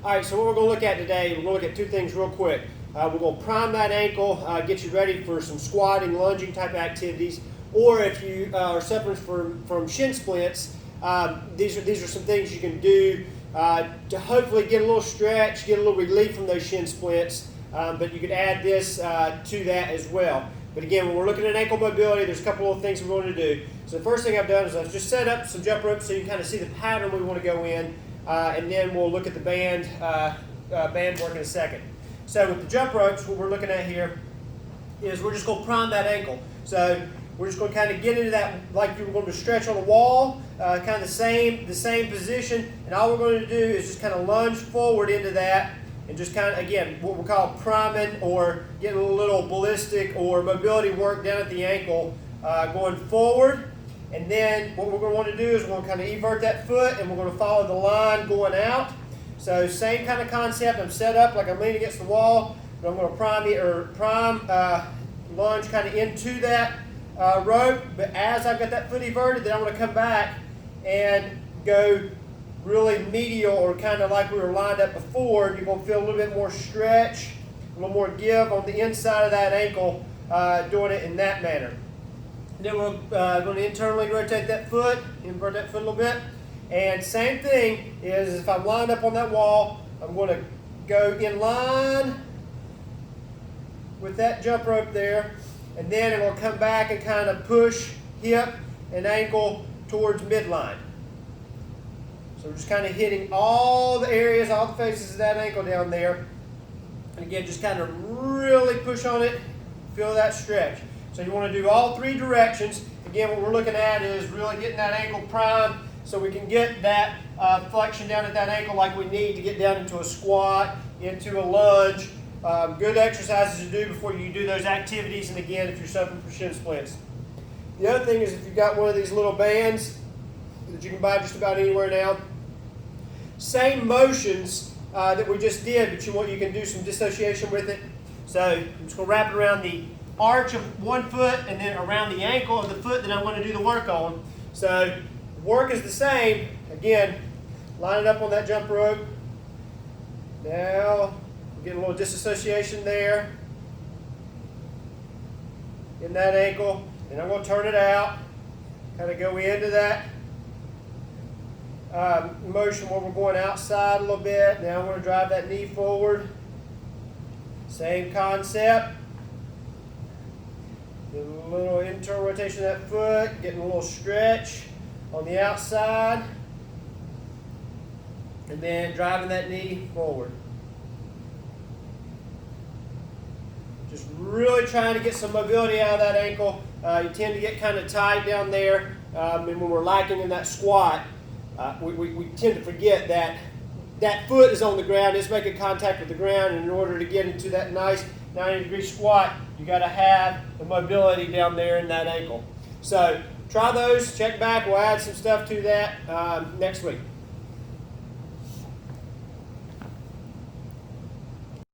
All right, so what we're going to look at today, we're going to look at two things real quick. We're going to prime that ankle, get you ready for some squatting, lunging type activities, or if you are suffering from shin splints, these are some things you can do to hopefully get a little stretch, get a little relief from those shin splints, but you could add this to that as well. But again, when we're looking at ankle mobility, there's a couple of things we're going to do. So the first thing I've done is I've just set up some jump ropes so you can kind of see the pattern we want to go in, and then we'll look at the band work in a second. So with the jump ropes, what we're looking at here is we're just going to prime that ankle. So we're just going to kind of get into that like you were going to stretch on the wall, kind of the same position, and all we're going to do is just kind of lunge forward into that and just kind of, again, what we call priming or getting a little ballistic or mobility work down at the ankle going forward. And then what we're going to want to do is we're going to kind of evert that foot and we're going to follow the line going out. So same kind of concept. I'm set up like I'm leaning against the wall, but I'm going to lunge kind of into that rope. But as I've got that foot everted, then I'm going to come back and go really medial or kind of like we were lined up before. You're going to feel a little bit more stretch, a little more give on the inside of that ankle doing it in that manner. Then we're going to internally rotate that foot, invert that foot a little bit. And same thing is if I'm lined up on that wall, I'm going to go in line with that jump rope there. And then I'm going to come back and kind of push hip and ankle towards midline. So we're just kind of hitting all the areas, all the faces of that ankle down there. And again, just kind of really push on it, feel that stretch. So you want to do all three directions. Again, what we're looking at is really getting that ankle primed so we can get that flexion down at that ankle like we need to get down into a squat, into a lunge. Good exercises to do before you do those activities, and again, if you're suffering from shin splints. The other thing is if you've got one of these little bands that you can buy just about anywhere now, same motions that we just did, but you can do some dissociation with it. So I'm just going to wrap it around the arch of one foot and then around the ankle of the foot that I'm going to do the work on. So work is the same. Again, line it up on that jump rope. Now we're getting a little disassociation there in that ankle. And I'm going to turn it out, kind of go into that motion where we're going outside a little bit. Now I'm going to drive that knee forward. Same concept. A little internal rotation of that foot, getting a little stretch on the outside, and then driving that knee forward. Just really trying to get some mobility out of that ankle. You tend to get kind of tight down there, and when we're lacking in that squat, we tend to forget that that foot is on the ground, it's making contact with the ground, and in order to get into that nice 90-degree squat, you got to have the mobility down there in that ankle. So try those, check back, we'll add some stuff to that next week.